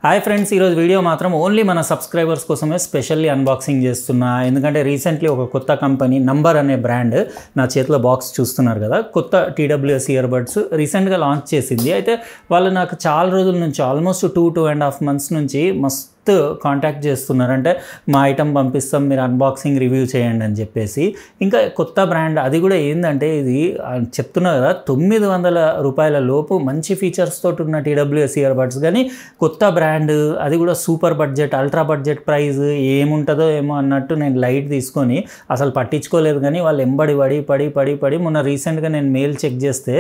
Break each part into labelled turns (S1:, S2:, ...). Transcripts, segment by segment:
S1: Hi friends, ఈరోజు video మాత్రం only మన సబ్స్క్రైబర్స్ కోసమే స్పెషల్లీ అన్బాక్సింగ్ చేస్తున్నా. ఎందుకంటే రీసెంట్లీ ఒక కొత్త కంపెనీ నంబర్ అనే బ్రాండ్ నా చేతిలో బాక్స్ చూస్తున్నారు కదా, కొత్త TWS ఇయర్ బడ్స్ రీసెంట్గా లాంచ్ చేసింది. అయితే వాళ్ళు నాకు చాలా రోజుల నుంచి ఆల్మోస్ట్ 2.5 months నుంచి మస్తు కాంటాక్ట్ చేస్తున్నారు. అంటే మా ఐటమ్ పంపిస్తాం, మీరు అన్బాక్సింగ్ రివ్యూ చేయండి అని చెప్పేసి. ఇంకా కొత్త బ్రాండ్, అది కూడా ఏంటంటే ఇది చెప్తున్నా కదా, 900 రూపాయల లోపు మంచి ఫీచర్స్ తోటి ఉన్న TWS ఇయర్ బడ్స్, కానీ కొత్త బ్రాండ్, అది కూడా super budget, ultra budget price ఏముంటుందో ఏమో అన్నట్టు నేను లైట్ తీసుకొని అసలు పట్టించుకోలేదు. కానీ వాళ్ళు ఎంబడి పడి మొన్న రీసెంట్గా నేను మెయిల్ చెక్ చేస్తే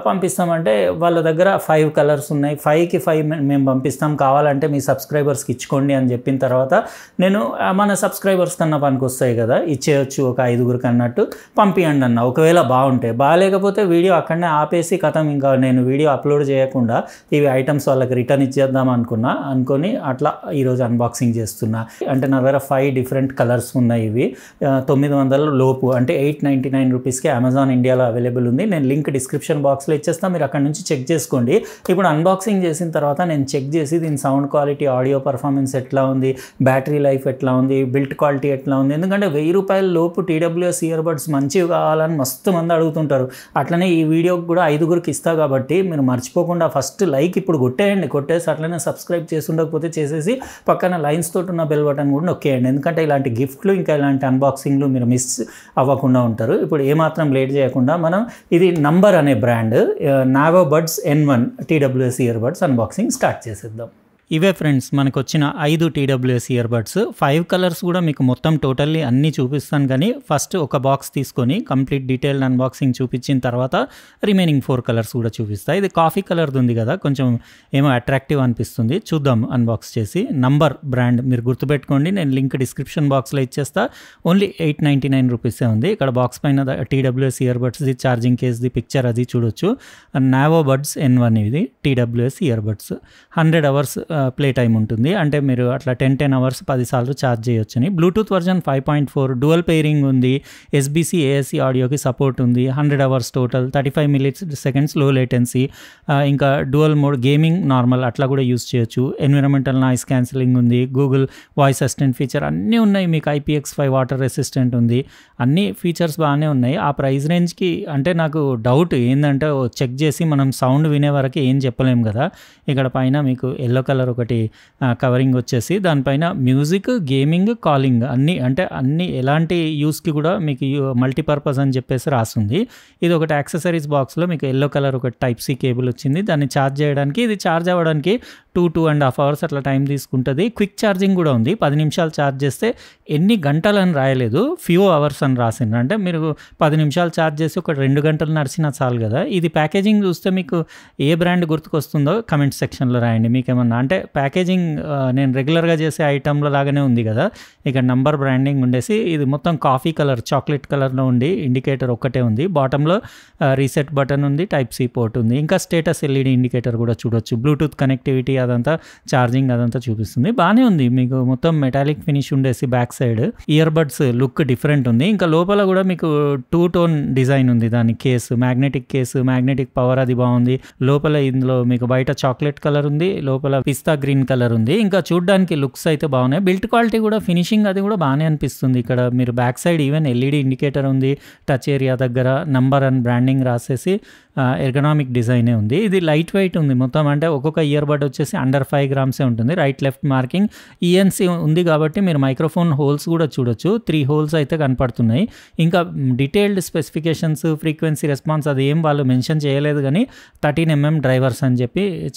S1: పంపిస్తామంటే వాళ్ళ దగ్గర 5 కలర్స్ ఉన్నాయి, 5కి 5 మేము పంపిస్తాం, కావాలంటే మీ సబ్స్క్రైబర్స్కి ఇచ్చుకోండి అని చెప్పిన తర్వాత నేను మన సబ్స్క్రైబర్స్ కన్నా పనికి వస్తాయి కదా, ఇచ్చేయచ్చు ఒక 5గురికి అన్నట్టు పంపియండి అన్న. ఒకవేళ బాగుంటే, బాగాలేకపోతే వీడియో అక్కడనే ఆపేసి కథం, ఇంకా నేను వీడియో అప్లోడ్ చేయకుండా ఇవి ఐటమ్స్ వాళ్ళకి రిటర్న్ ఇచ్చేద్దాం అనుకొని అట్లా ఈరోజు అన్బాక్సింగ్ చేస్తున్నా. అంటే నా దగ్గర 5 డిఫరెంట్ కలర్స్ ఉన్నాయి. ఇవి 900 లోపు, అంటే 899 రూపీస్కి అమెజాన్ ఇండియాలో అవైలబుల్ ఉంది. నేను లింక్ డిస్క్రిప్షన్ బాక్స్లో ఇచ్చేస్తాను, మీరు అక్కడ నుంచి చెక్ చేసుకోండి. ఇప్పుడు అన్బాక్సింగ్ చేసిన తర్వాత నేను చెక్ చేసి దీని సౌండ్ క్వాలిటీ, ఆడియో పర్ఫార్మెన్స్ ఎట్లా ఉంది, బ్యాటరీ లైఫ్ ఎట్లా ఉంది, బిల్ట్ క్వాలిటీ ఎట్లా ఉంది. ఎందుకంటే 1000 రూపాయల లోపు TWS ఇయర్ బడ్స్ మంచివి కావాలని మస్తు మంది అడుగుతుంటారు. అట్లనే ఈ వీడియోకి కూడా 5గురికి ఇస్తా కాబట్టి మీరు మర్చిపోకుండా ఫస్ట్ లైక్ ఇప్పుడు కొట్టేసి అట్లనే సబ్స్క్రైబ్ చేసి ఉండకపోతే చేసేసి పక్కన లైన్స్ తోటి ఉన్న బెల్ బటన్ కూడా నొక్కేయండి. ఎందుకంటే ఇలాంటి గిఫ్ట్లు ఇంకా ఇలాంటి అన్బాక్సింగ్లు మీరు మిస్ అవ్వకుండా ఉంటారు. ఇప్పుడు ఏమాత్రం లేట్ చేయకుండా మనం ఇది నంబర్ అనే బ్రాండ్ నావో buds N1 TWS ear buds unboxing start చేసేద్దాం. ఇవే ఫ్రెండ్స్ మనకు వచ్చిన 5 TWS ఇయర్ బడ్స్. 5 కలర్స్ కూడా మీకు మొత్తం టోటల్లీ అన్నీ చూపిస్తాను, కానీ ఫస్ట్ ఒక బాక్స్ తీసుకొని కంప్లీట్ డీటెయిల్డ్ అన్బాక్సింగ్ చూపించిన తర్వాత రిమైనింగ్ 4 కలర్స్ కూడా చూపిస్తా. ఇది కాఫీ కలర్ది ఉంది కదా, కొంచెం ఏమో అట్రాక్టివ్ అనిపిస్తుంది. చూద్దాం అన్బాక్స్ చేసి. నంబర్ బ్రాండ్ మీరు గుర్తుపెట్టుకోండి, నేను లింక్ డిస్క్రిప్షన్ బాక్స్లో ఇచ్చేస్తా. ఓన్లీ 899 రూపీసే ఉంది. ఇక్కడ బాక్స్ పైన TWS ఇయర్ బడ్స్ది ఛార్జింగ్ కేస్ది పిక్చర్ అది చూడొచ్చు. నావో బడ్స్ N1 ఇది TWS ear buds. 100 hours play time ఉంటుంది, అంటే మీరు అట్లా 10 hours 10 సార్లు ఛార్జ్ చేయొచ్చని. బ్లూటూత్ వర్జన్ 5.4, డ్యువల్ పెయిరింగ్ ఉంది, SBC ASC ఆడియోకి సపోర్ట్ ఉంది. 100 hours టోటల్, 35 milliseconds లో లేటెన్సీ, ఇంకా డ్యువల్ మోడ్, గేమింగ్, నార్మల్ అట్లా కూడా యూస్ చేయొచ్చు. ఎన్విరాన్మెంటల్ నాయిస్ క్యాన్సిలింగ్ ఉంది, గూగుల్ వాయిస్ అసిస్టెంట్ ఫీచర్ అన్నీ ఉన్నాయి. మీకు IPX5 వాటర్ రెసిస్టెంట్ ఉంది, అన్ని ఫీచర్స్ బాగానే ఉన్నాయి. ఆ ప్రైస్ రేంజ్కి అంటే నాకు డౌట్ ఏంటంటే, చెక్ చేసి మనం సౌండ్ వినే వరకు ఏం చెప్పలేము కదా. ఇక్కడ పైన మీకు ఎల్లో కలర్ ఒకటి కవరింగ్ వచ్చేసి, దానిపైన మ్యూజిక్, గేమింగ్, కాలింగ్ అన్నీ, అంటే అన్ని ఎలాంటి యూస్కి కూడా మీకు మల్టీపర్పస్ అని చెప్పేసి రాస్తుంది. ఇది ఒకటి యాక్సెసరీస్ బాక్స్లో మీకు ఎల్లో కలర్ ఒక Type-C కేబుల్ వచ్చింది. దాన్ని ఛార్జ్ చేయడానికి, ఇది ఛార్జ్ అవ్వడానికి 2.5 hours అట్లా టైం తీసుకుంటుంది. క్విక్ ఛార్జింగ్ కూడా ఉంది. 10 నిమిషాలు ఛార్జ్ చేస్తే ఎన్ని గంటలు అని రాయలేదు, ఫ్యూ అవర్స్ అని రాసింది. అంటే మీరు 10 నిమిషాలు ఛార్జ్ చేసి ఒక 2 గంటలు నడిచినా చాలు కదా. ఇది ప్యాకేజింగ్ చూస్తే మీకు ఏ బ్రాండ్ గుర్తుకొస్తుందో కమెంట్ సెక్షన్లో రాయండి. మీకు ఏమన్నా అంటే ప్యాకేజింగ్ నేను రెగ్యులర్గా చేసే ఐటెంలో లాగానే ఉంది కదా. ఇక్కడ నంబర్ బ్రాండింగ్ ఉండేసి, ఇది మొత్తం కాఫీ కలర్, చాక్లెట్ కలర్లో ఉండి ఇండికేటర్ ఒక్కటే ఉంది. బాటంలో రీసెట్ బటన్ ఉంది, Type-C పోర్ట్ ఉంది, ఇంకా స్టేటస్ LED ఇండికేటర్ కూడా చూడొచ్చు. బ్లూటూత్ కనెక్టివిటీ అదంతా, ఛార్జింగ్ అదంతా చూపిస్తుంది. బాగానే ఉంది. మీకు మొత్తం మెటాలిక్ ఫినిష్ ఉండేసి back side ear buds look different ఉంది. ఇంకా లోపల కూడా మీకు 2-tone డిజైన్ ఉంది. దాని కేసు, మ్యాగ్నెటిక్ పవర్ అది బాగుంది. లోపల ఇందులో మీకు బయట చాక్లెట్ కలర్ ఉంది, లోపల పిస్తా గ్రీన్ కలర్ ఉంది. ఇంకా చూడడానికి లుక్స్ అయితే బాగున్నాయి. బిల్ట్ క్వాలిటీ కూడా, ఫినిషింగ్ అది కూడా బాగానే అనిపిస్తుంది. ఇక్కడ మీరు back side even LED indicator ఉంది. టచ్ ఏరియా దగ్గర నంబర్ అండ్ బ్రాండింగ్ రాసేసి ఎర్గనామిక్ డిజైనే ఉంది. ఇది లైట్ వెయిట్ ఉంది మొత్తం, అంటే ఒక్కొక్క ఇయర్ బడ్ వచ్చేసి అండర్ 5 grams ఉంటుంది. రైట్ లెఫ్ట్ మార్కింగ్, ENC ఉంది కాబట్టి మీరు మైక్రోఫోన్ హోల్స్ కూడా చూడొచ్చు. 3 holes అయితే కనపడుతున్నాయి. ఇంకా డీటెయిల్డ్ స్పెసిఫికేషన్స్, ఫ్రీక్వెన్సీ రెస్పాన్స్ అది ఏం వాళ్ళు మెన్షన్ చేయలేదు, కానీ 13mm డ్రైవర్స్ అని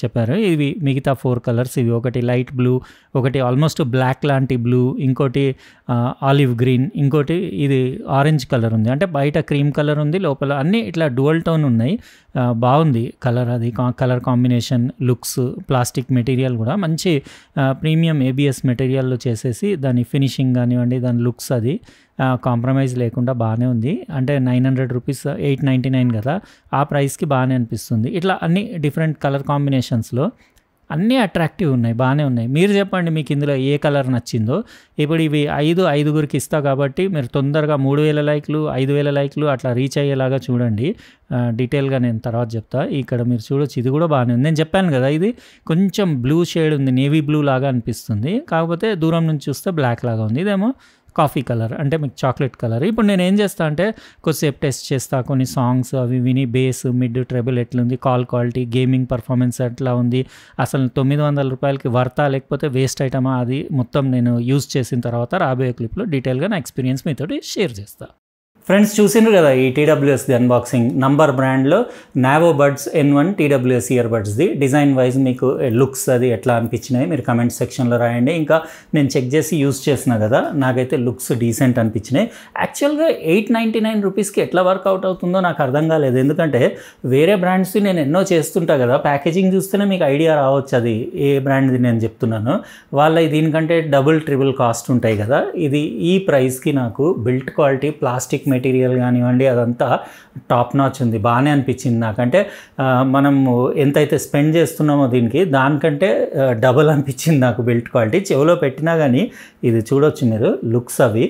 S1: చెప్పారు. ఇవి మిగతా 4 కలర్స్. ఇవి ఒకటి లైట్ బ్లూ, ఒకటి ఆల్మోస్ట్ బ్లాక్ లాంటి బ్లూ, ఇంకోటి ఆలివ్ గ్రీన్, ఇంకోటి ఇది ఆరెంజ్ కలర్ ఉంది. అంటే బయట క్రీమ్ కలర్ ఉంది, లోపల అన్నీ ఇట్లా డ్యువల్ టోన్ ఉన్నాయి. బాగుంది కలర్, అది colour combination, looks, plastic material కూడా మంచి ప్రీమియం ABS మెటీరియల్లో చేసేసి దాని ఫినిషింగ్ కానివ్వండి, దాని లుక్స్ అది కాంప్రమైజ్ లేకుండా బాగానే ఉంది. అంటే 900 రూపీస్, 899 కదా, ఆ ప్రైస్కి బాగానే అనిపిస్తుంది. ఇట్లా అన్ని డిఫరెంట్ కలర్ కాంబినేషన్స్లో అన్నీ అట్రాక్టివ్ ఉన్నాయి, బాగానే ఉన్నాయి. మీరు చెప్పండి మీకు ఇందులో ఏ కలర్ నచ్చిందో. ఇప్పుడు ఇవి 5 ఇస్తా కాబట్టి మీరు తొందరగా 3000 లైక్లు 5000 లైక్లు అట్లా రీచ్ అయ్యేలాగా చూడండి. డీటెయిల్గా నేను తర్వాత చెప్తా. ఇక్కడ మీరు చూడొచ్చు, ఇది కూడా బాగానే ఉంది. నేను చెప్పాను కదా ఇది కొంచెం బ్లూ షేడ్ ఉంది, నేవీ బ్లూ లాగా అనిపిస్తుంది, కాకపోతే దూరం నుంచి చూస్తే బ్లాక్ లాగా ఉంది. ఇదేమో కాఫీ కలర్, అంటే మీకు చాక్లెట్ కలర్. ఇప్పుడు నేను ఏం చేస్తా అంటే కొద్దిసేపు టెస్ట్ చేస్తా, కొన్ని సాంగ్స్ అవి విని బేస్ మిడ్ ట్రెబుల్ ఎట్లుంది, కాల్ క్వాలిటీ, గేమింగ్ పర్ఫార్మెన్స్ ఎట్లా ఉంది, అసలు 900 రూపాయలకి వర్తా లేకపోతే వేస్ట్ ఐటమా, అది మొత్తం నేను యూజ్ చేసిన తర్వాత రాబోయే క్లిప్లో డీటెయిల్గా నా ఎక్స్పీరియన్స్ మీతోటి షేర్ చేస్తా. ఫ్రెండ్స్ చూసిండ్రు కదా ఈ టీడబ్ల్యూఎస్ది అన్బాక్సింగ్. నంబర్ బ్రాండ్లో నావో బడ్స్ N1 టీడబ్ల్యూఎస్ ఇయర్ బడ్స్ది. డిజైన్ వైజ్ మీకు లుక్స్ అది ఎట్లా అనిపించినాయి మీరు కమెంట్ సెక్షన్లో రాయండి. ఇంకా నేను చెక్ చేసి యూజ్ చేసిన కదా, నాకైతే లుక్స్ డీసెంట్ అనిపించినాయి. యాక్చువల్గా 899 రూపీస్కి ఎట్లా వర్కౌట్ అవుతుందో నాకు అర్థం కాలేదు, ఎందుకంటే వేరే బ్రాండ్స్ నేను ఎన్నో చేస్తుంటా కదా, ప్యాకేజింగ్ చూస్తేనే మీకు ఐడియా రావచ్చు అది ఏ బ్రాండ్ది నేను చెప్తున్నాను. వాళ్ళ దీనికంటే డబుల్ ట్రిపుల్ కాస్ట్ ఉంటాయి కదా. ఇది ఈ ప్రైస్కి నాకు బిల్ట్ క్వాలిటీ, ప్లాస్టిక్ మెటీరియల్ కానివ్వండి అదంతా టాప్ నాచ్ ఉంది, బాగానే అనిపించింది నాకంటే. మనము ఎంతైతే స్పెండ్ చేస్తున్నామో దీనికి దానికంటే డబుల్ అనిపించింది నాకు బిల్ట్ క్వాలిటీ. చెవిలో పెట్టినా కానీ ఇది చూడొచ్చు మీరు, లుక్స్ అవి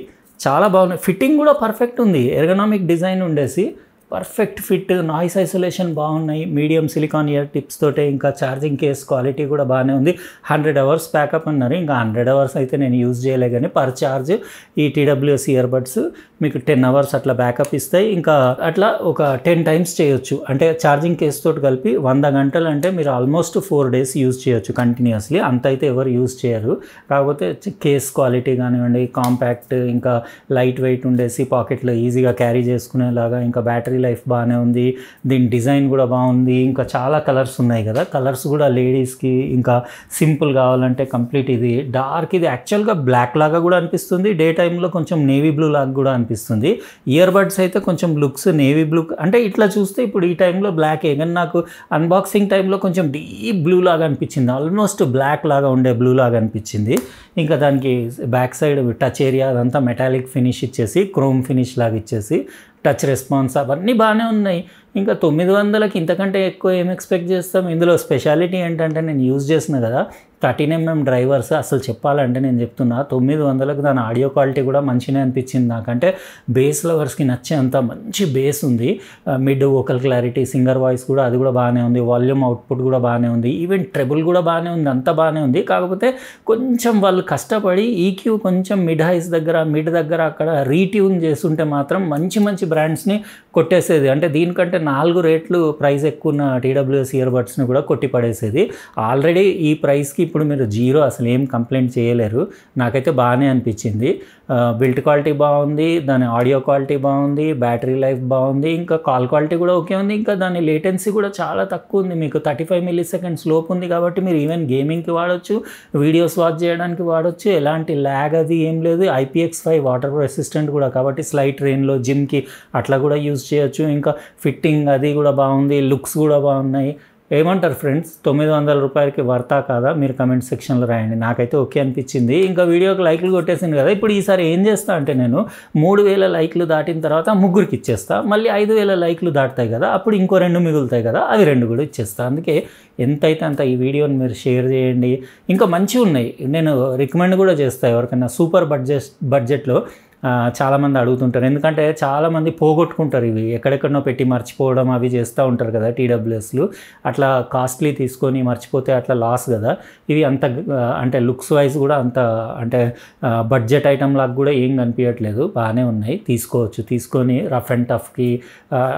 S1: చాలా బాగున్నాయి. ఫిట్టింగ్ కూడా పర్ఫెక్ట్ ఉంది, ఎర్గనామిక్ డిజైన్ ఉండేసి పర్ఫెక్ట్ ఫిట్, నాయిస్ ఐసోలేషన్ బాగున్నాయి, మీడియం సిలికాన్ ఇయర్ టిప్స్ తోటే. ఇంకా ఛార్జింగ్ కేస్ క్వాలిటీ కూడా బాగానే ఉంది. 100 అవర్స్ ప్యాకప్ అన్నారు, ఇంకా 100 అవర్స్ అయితే నేను యూజ్ చేయలే, కానీ పర్ ఛార్జ్ ఈ టీడబ్ల్యూఎస్ ఇయర్ బడ్స్ మీకు 10 అవర్స్ అట్లా బ్యాకప్ ఇస్తాయి. ఇంకా అట్లా ఒక 10 టైమ్స్ చేయొచ్చు, అంటే ఛార్జింగ్ కేస్ తోటి కలిపి 100 గంటలు, అంటే మీరు ఆల్మోస్ట్ 4 డేస్ యూజ్ చేయొచ్చు కంటిన్యూస్లీ. అంత అయితే ఎవరు యూజ్ చేయరు, కాకపోతే కేస్ క్వాలిటీ కానివ్వండి, కాంపాక్ట్, ఇంకా లైట్ వెయిట్ ఉండేసి పాకెట్లో ఈజీగా క్యారీ చేసుకునేలాగా, ఇంకా బ్యాటరీ లైఫ్ బాగానే ఉంది. దీని డిజైన్ కూడా బాగుంది. ఇంకా చాలా కలర్స్ ఉన్నాయి కదా, కలర్స్ కూడా లేడీస్కి ఇంకా సింపుల్ కావాలంటే కంప్లీట్. ఇది డార్క్, ఇది యాక్చువల్గా బ్లాక్ లాగా కూడా అనిపిస్తుంది, డే టైంలో కొంచెం నేవీ బ్లూ లాగా కూడా అనిపిస్తుంది. ఇయర్ బడ్స్ అయితే కొంచెం లుక్స్ నేవీ బ్లూ, అంటే ఇట్లా చూస్తే ఇప్పుడు ఈ టైంలో బ్లాకే, కానీ నాకు అన్బాక్సింగ్ టైంలో కొంచెం డీప్ బ్లూ లాగా అనిపించింది, ఆల్మోస్ట్ బ్లాక్ లాగా ఉండే బ్లూ లాగా అనిపించింది. ఇంకా దానికి బ్యాక్ సైడ్ టచ్ ఏరియా అదంతా మెటాలిక్ ఫినిష్ ఇచ్చేసి, క్రోమ్ ఫినిష్ లాగా ఇచ్చేసి, టచ్ రెస్పాన్స్ అవన్నీ బాగానే ఉన్నాయి. ఇంకా 900కి ఇంతకంటే ఎక్కువ ఏం ఎక్స్పెక్ట్ చేస్తాం. ఇందులో స్పెషాలిటీ ఏంటంటే నేను యూజ్ చేసిన కదా 13mm డ్రైవర్స్, అసలు చెప్పాలంటే నేను చెప్తున్నా 900కి దాని ఆడియో క్వాలిటీ కూడా మంచిగా అనిపించింది నాకంటే. బేస్ లవర్స్కి నచ్చేంత మంచి బేస్ ఉంది, mid vocal clarity, singer voice కూడా అది కూడా బాగానే ఉంది, వాల్యూమ్ అవుట్పుట్ కూడా బాగానే ఉంది, ఈవెన్ ట్రెబుల్ కూడా బాగానే ఉంది, అంతా బాగానే ఉంది. కాకపోతే కొంచెం వాళ్ళు కష్టపడి ఈక్యూ కొంచెం మిడ్ హైస్ దగ్గర, మిడ్ దగ్గర అక్కడ రీట్యూన్ చేస్తుంటే మాత్రం మంచి మంచి బ్రాండ్స్ని కొట్టేసేది. అంటే దీనికంటే 4 రేట్లు ప్రైస్ ఎక్కువ ఉన్న టీడబ్ల్యూఎస్ ఇయర్ బడ్స్ని కూడా కొట్టి పడేసేది. ఆల్రెడీ ఈ ప్రైస్కి ఇప్పుడు మీరు జీరో, అసలు ఏం కంప్లైంట్ చేయలేరు. నాకైతే బాగానే అనిపించింది. బిల్ట్ క్వాలిటీ బాగుంది, దాని ఆడియో క్వాలిటీ బాగుంది, బ్యాటరీ లైఫ్ బాగుంది, ఇంకా కాల్ క్వాలిటీ కూడా ఓకే ఉంది. ఇంకా దాని లేటెన్సీ కూడా చాలా తక్కువ ఉంది, మీకు 35 మిల్లీసెకండ్స్ లోపు ఉంది. కాబట్టి మీరు ఈవెన్ గేమింగ్కి వాడచ్చు, వీడియోస్ వాచ్ చేయడానికి వాడచ్చు, ఎలాంటి ల్యాగ్ అది ఏం లేదు. IPX5 వాటర్ రెసిస్టెంట్ కూడా, కాబట్టి స్లైట్ రెయిన్లో జిమ్కి అట్లా కూడా యూజ్ చేయొచ్చు. ఇంకా ఫిట్టింగ్ అది కూడా బాగుంది, లుక్స్ కూడా బాగున్నాయి. ఏమంటారు ఫ్రెండ్స్, 900 రూపాయలకి వర్తా కాదా? మీరు కమెంట్ సెక్షన్లో రాయండి. నాకైతే ఓకే అనిపించింది. ఇంకా వీడియోకి లైక్లు కొట్టేసింది కదా, ఇప్పుడు ఈసారి ఏం చేస్తా అంటే నేను 3000 లైక్లు దాటిన తర్వాత ముగ్గురికి ఇచ్చేస్తా, మళ్ళీ 5000 లైక్లు దాటుతాయి కదా, అప్పుడు ఇంకో 2 మిగులుతాయి కదా, అవి 2 కూడా ఇచ్చేస్తా. అందుకే ఎంతైతే అంత ఈ వీడియోని మీరు షేర్ చేయండి. ఇంకా మంచిగా ఉన్నాయి, నేను రికమెండ్ కూడా చేస్తాను ఎవరికైనా. సూపర్ బడ్జెట్లో చాలామంది అడుగుతుంటారు, ఎందుకంటే చాలామంది పోగొట్టుకుంటారు ఇవి, ఎక్కడెక్కడనో పెట్టి మర్చిపోవడం అవి చేస్తూ ఉంటారు కదా టీడబ్ల్యూఎస్లు. అట్లా కాస్ట్లీ తీసుకొని మర్చిపోతే అట్లా లాస్ కదా. ఇవి అంత అంటే లుక్స్ వైజ్ కూడా అంత అంటే బడ్జెట్ ఐటమ్ లాగా కూడా ఏం కనిపించట్లేదు, బాగానే ఉన్నాయి. తీసుకోవచ్చు, తీసుకొని రఫ్ అండ్ టఫ్కి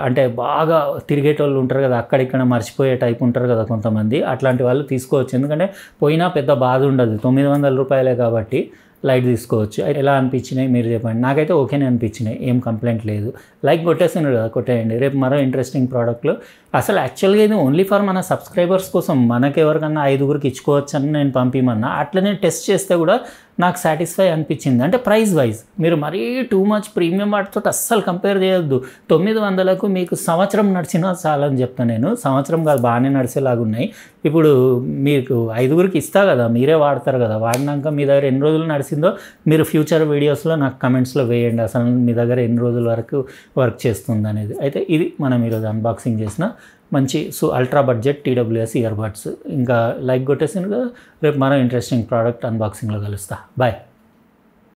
S1: అంటే బాగా తిరిగేటోళ్ళు ఉంటారు కదా, అక్కడిక్కడ మర్చిపోయే టైప్ ఉంటారు కదా కొంతమంది, అట్లాంటి వాళ్ళు తీసుకోవచ్చు. ఎందుకంటే పోయినా పెద్ద బాధ ఉండదు, 900 రూపాయలే కాబట్టి లైట్ తీసుకోవచ్చు. ఎలా అనిపించినాయి మీరు చెప్పండి. నాకైతే ఓకేనే అనిపించినాయి, ఏం కంప్లైంట్ లేదు. లైక్ కొట్టేస్తున్నారు కదా, కొట్టేయండి. రేపు మరో ఇంట్రెస్టింగ్ ప్రోడక్ట్లో, అసలు యాక్చువల్గా ఇది ఓన్లీ ఫర్ మన సబ్స్క్రైబర్స్ కోసం, మనకెవరికన్నా 5గురికి ఇచ్చుకోవచ్చు అని నేను పంపిమన్నా. అట్లనే టెస్ట్ చేస్తే కూడా నాకు సాటిస్ఫై అనిపించింది. అంటే ప్రైస్ వైజ్ మీరు మరీ టూ మచ్ ప్రీమియం వాటితో అస్సలు కంపేర్ చేయొద్దు. 900కు మీకు సంవత్సరం నడిచినా చాలని చెప్తాను నేను. సంవత్సరం కాదు, బాగానే నడిచేలాగా ఉన్నాయి. ఇప్పుడు మీకు 5గురికి ఇస్తా కదా, మీరే వాడతారు కదా, వాడినాక మీ దగ్గర ఎన్ని రోజులు నడిచిందో మీరు ఫ్యూచర్ వీడియోస్లో నాకు కమెంట్స్లో వేయండి, అసలు మీ దగ్గర ఎన్ని రోజుల వరకు వర్క్ చేస్తుంది అనేది. అయితే ఇది మనం ఈరోజు అన్బాక్సింగ్ చేసిన మంచి ultra budget TWS ear buds. ఇంకా లైక్ కొట్టేసాను కదా, రేపు మరో ఇంట్రెస్టింగ్ ప్రోడక్ట్ అన్బాక్సింగ్లో కలుస్తా. బాయ్.